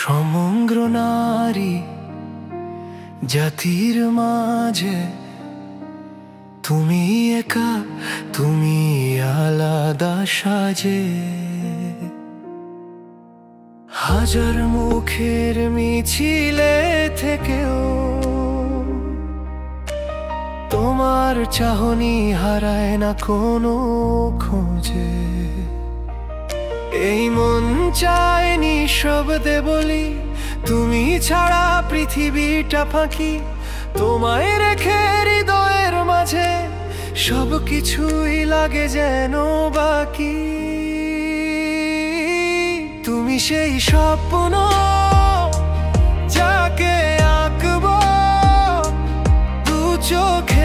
সমগ্র নারী জাতির মাঝে তুমি একা, তুমি আলাদা সাজে। হাজার মুখের মিছিলে থেকেও তোমার চাহনি হারায় না কোনো খোঁজে। এই মন চায় নিঃশব্দে বলি, তুমি ছাড়া পৃথিবীটা ফাঁকি। তোমায় রেখে হৃদয়ের মাঝে সবকিছুই লাগে যেন বাকি। তুমি সেই স্বপ্ন যাকে আঁকবো দু চোখের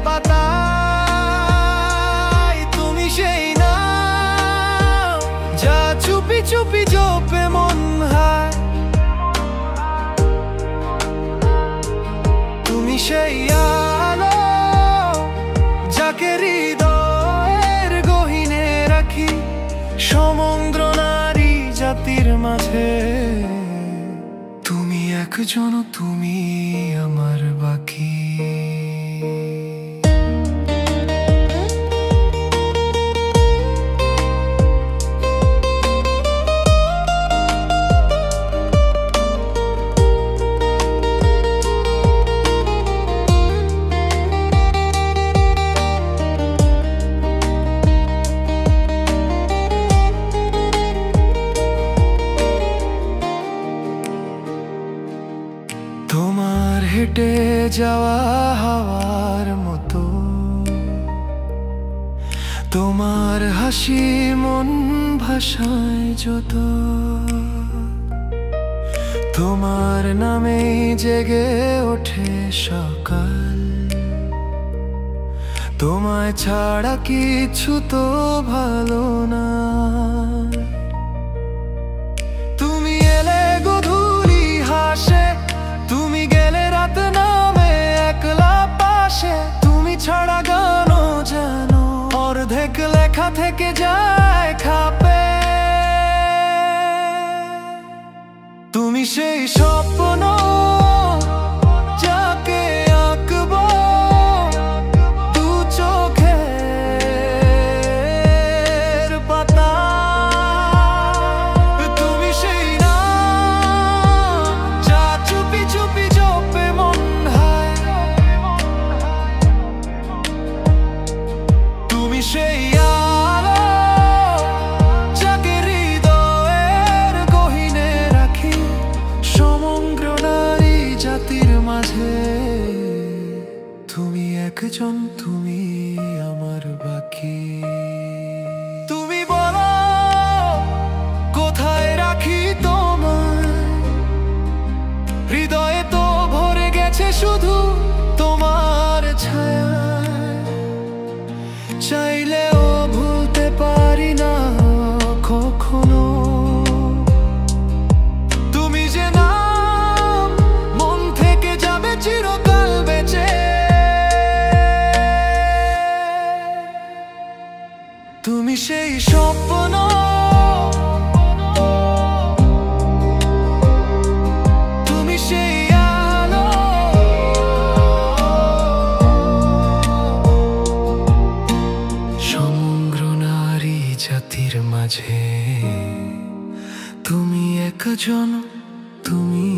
পাতায়। তুমি সেই নাম যা চুপি চুপি জপে মন হায়। তুমি সেই আলো যাকে হৃদয়ের গহীনে রাখি। সমগ্র নারী জাতির মাঝে তুমি একজন, তুমি আমার বাকি। তোমার হেঁটে যাওয়া হাওয়ার মতো, তোমার হাসি মন ভাষায় যত, তোমার নামেই জেগে ওঠে সকাল। তোমায় ছাড়া কিছু তো ভালো না। তুমি এলে গধূলি হাসে, তুমি গেলে রাত নামে একলা পাশে। তুমি ছাড়া গানও যেন অর্ধেক লেখা থেকে যায় খাপে। তুমি সেই স্বপ্ন যাকে আঁকবো দু চোখের পাতা। তুমি সেই নাম যা চুপি চুপি জপে মন হায়। তুমি সেই আলো যাকে হৃদয়ের গহীনে রাখি। সমগ্র নারী জাতির মাঝে তুমি একজন, তুমি আমার বাকি। তুমি বলো কোথায় রাখি তোমার, হৃদয়ে তো ভরে গেছে শুধু তোমার ছায়া। চাইলেও ভুলতে পারি না কখনো। তুমি যে নাম মন থেকে যাবে চিরকাল বেঁচে। তুমি সেই স্বপ্ন তুমি সেই আলো। সমগ্র নারী জাতির মাঝে তুমি একজন, তুমি